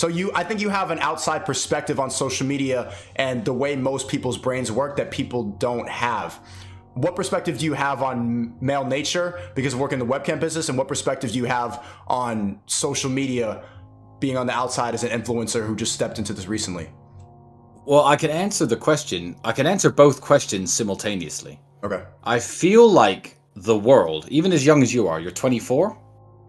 So I think you have an outside perspective on social media and the way most people's brains work that people don't have. What perspective do you have on male nature because of working in the webcam business, and what perspective do you have on social media being on the outside as an influencer who just stepped into this recently? Well, I can answer the question. I can answer both questions simultaneously. Okay. I feel like the world, even as young as you are, you're 24?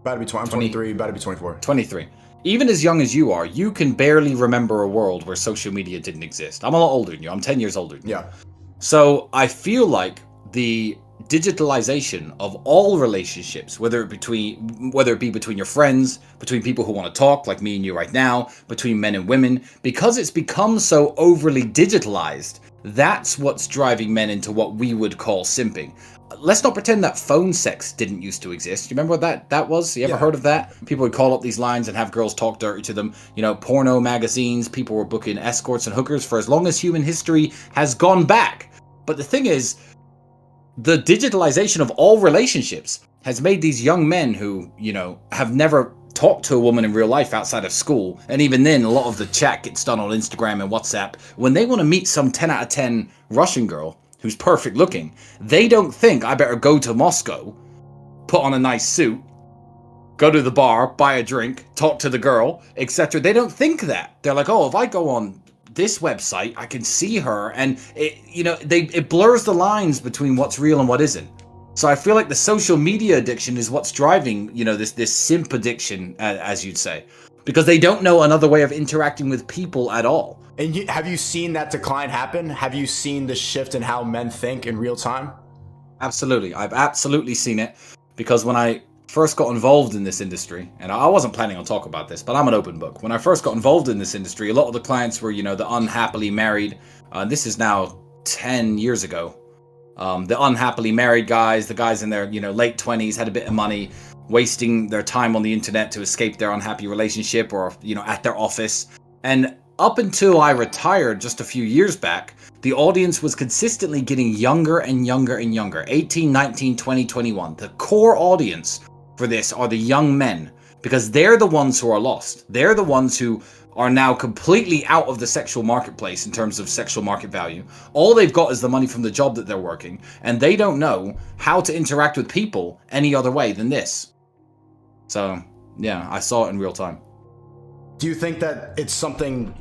About to be 20, I'm 23, about to be 24. 23. Even as young as you are, you can barely remember a world where social media didn't exist. I'm a lot older than you. I'm 10 years older than you. Yeah. So I feel like the digitalization of all relationships, whether it be between your friends, between people who want to talk like me and you right now, between men and women, because it's become so overly digitalized, that's what's driving men into what we would call simping. Let's not pretend that phone sex didn't used to exist. You remember what that was? You ever heard of that? People would call up these lines and have girls talk dirty to them. You know, porno magazines, people were booking escorts and hookers for as long as human history has gone back. But the thing is, the digitalization of all relationships has made these young men who, you know, have never talked to a woman in real life outside of school, and even then, a lot of the chat gets done on Instagram and WhatsApp. When they want to meet some 10 out of 10 Russian girl who's perfect looking, they don't think, I better go to Moscow, put on a nice suit, go to the bar, buy a drink, talk to the girl, etc. They don't think that. They're like, oh, if I go on this website, I can see her, and it blurs the lines between what's real and what isn't. So I feel like the social media addiction is what's driving, this simp addiction, as you'd say, because they don't know another way of interacting with people at all. And have you seen that decline happen? Have you seen the shift in how men think in real time? Absolutely. I've absolutely seen it, because when I first got involved in this industry, and I wasn't planning on talking about this, but I'm an open book. When I first got involved in this industry, a lot of the clients were, the unhappily married. This is now 10 years ago. The unhappily married guys, the guys in their, late 20s, had a bit of money, wasting their time on the internet to escape their unhappy relationship or, at their office. And up until I retired just a few years back, the audience was consistently getting younger and younger and younger. 18, 19, 20, 21. The core audience for this are the young men, because they're the ones who are lost. They're the ones who are now completely out of the sexual marketplace in terms of sexual market value. All they've got is the money from the job that they're working, and they don't know how to interact with people any other way than this. So, yeah, I saw it in real time. Do you think that it's something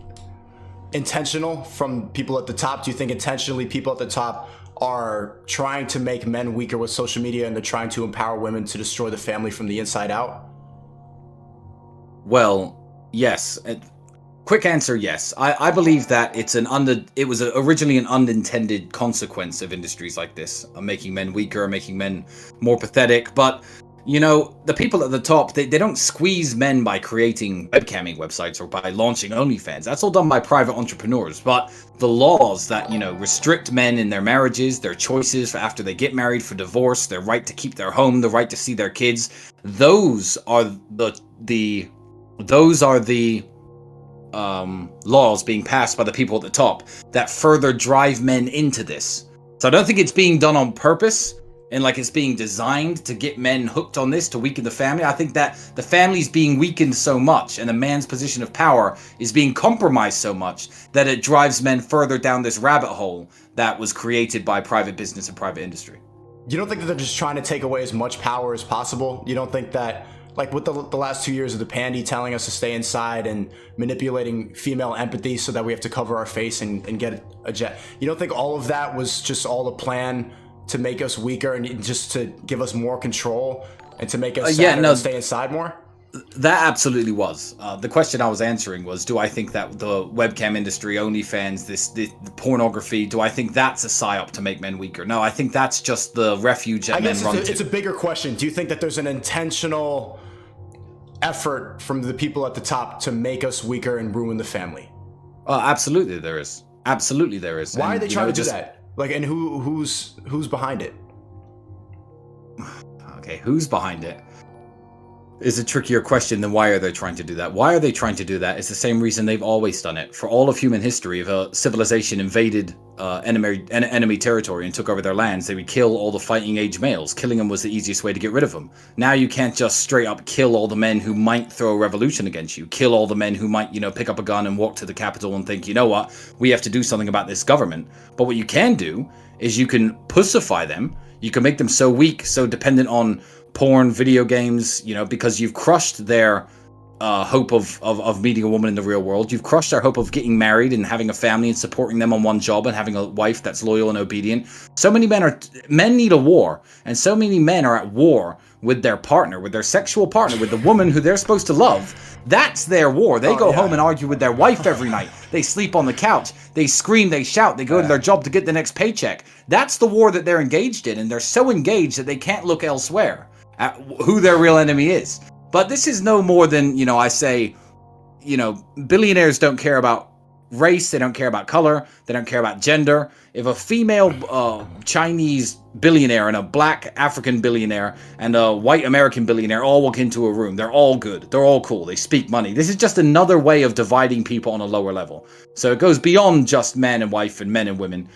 intentional from people at the top? Do you think intentionally people at the top are trying to make men weaker with social media, and they're trying to empower women to destroy the family from the inside out? Well, yes. Quick answer, yes. I believe that it was originally an unintended consequence of industries like this, making men weaker, making men more pathetic. But, the people at the top, they don't squeeze men by creating webcamming websites or by launching OnlyFans. That's all done by private entrepreneurs. But the laws that, restrict men in their marriages, their choices for after they get married, for divorce, their right to keep their home, the right to see their kids, those are the laws being passed by the people at the top that further drive men into this. So I don't think it's being done on purpose and like it's being designed to get men hooked on this to weaken the family. I think that the family's being weakened so much and a man's position of power is being compromised so much that it drives men further down this rabbit hole that was created by private business and private industry. You don't think that they're just trying to take away as much power as possible? You don't think that, like with the last 2 years of the pandy telling us to stay inside and manipulating female empathy so that we have to cover our face and get a jet, you don't think all of that was just all a plan to make us weaker and just to give us more control and to make us and stay inside more? That absolutely was. The question I was answering was, do I think that the webcam industry, OnlyFans, this pornography, do I think that's a psyop to make men weaker? No, I think that's just the refuge that men run to. It's a bigger question. Do you think that there's an intentional effort from the people at the top to make us weaker and ruin the family? Absolutely there is. Absolutely there is. Why are they trying to do that? Like, and who's behind it? Okay, who's behind it? is a trickier question than why are they trying to do that. Why are they trying to do that? It's the same reason they've always done it. For all of human history, if a civilization invaded enemy territory and took over their lands, they would kill all the fighting age males. Killing them was the easiest way to get rid of them. Now you can't just straight up kill all the men who might throw a revolution against you. Kill all the men who might, pick up a gun and walk to the capital and think, you know what, we have to do something about this government. But what you can do is you can pussify them. You can make them so weak, so dependent on porn, video games, because you've crushed their hope of meeting a woman in the real world. You've crushed their hope of getting married and having a family and supporting them on one job and having a wife that's loyal and obedient. So many men need a war, and so many men are at war with their partner, with their sexual partner, with the woman who they're supposed to love. That's their war. They go home and argue with their wife every night. They sleep on the couch. They scream, they shout, they go to their job to get the next paycheck. That's the war that they're engaged in, and they're so engaged that they can't look elsewhere at who their real enemy is. But this is no more than, I say, billionaires don't care about race, they don't care about color, they don't care about gender. If a female Chinese billionaire and a black African billionaire and a white American billionaire all walk into a room, they're all good, they're all cool, they speak money. This is just another way of dividing people on a lower level. So it goes beyond just man and wife and men and women,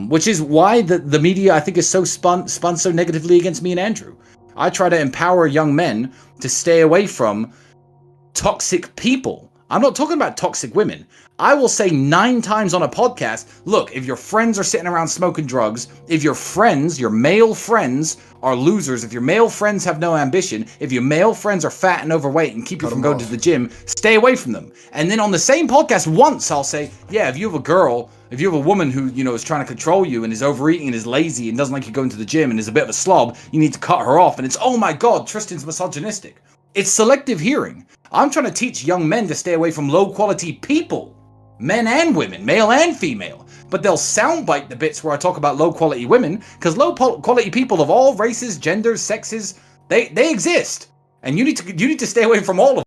which is why the media, I think, is so spun so negatively against me and Andrew. I try to empower young men to stay away from toxic people. I'm not talking about toxic women. I will say 9 times on a podcast, look, if your friends are sitting around smoking drugs, if your friends, your male friends, are losers, if your male friends have no ambition, if your male friends are fat and overweight and keep you from going to the gym, stay away from them. And then on the same podcast once, I'll say, yeah, if you have a girl, if you have a woman who, is trying to control you and is overeating and is lazy and doesn't like you going to the gym and is a bit of a slob, you need to cut her off. And it's, oh my God, Tristan's misogynistic. It's selective hearing. I'm trying to teach young men to stay away from low quality people. Men and women, male and female. But they'll soundbite the bits where I talk about low quality women, because low quality people of all races, genders, sexes, they exist. And you need to stay away from all of them.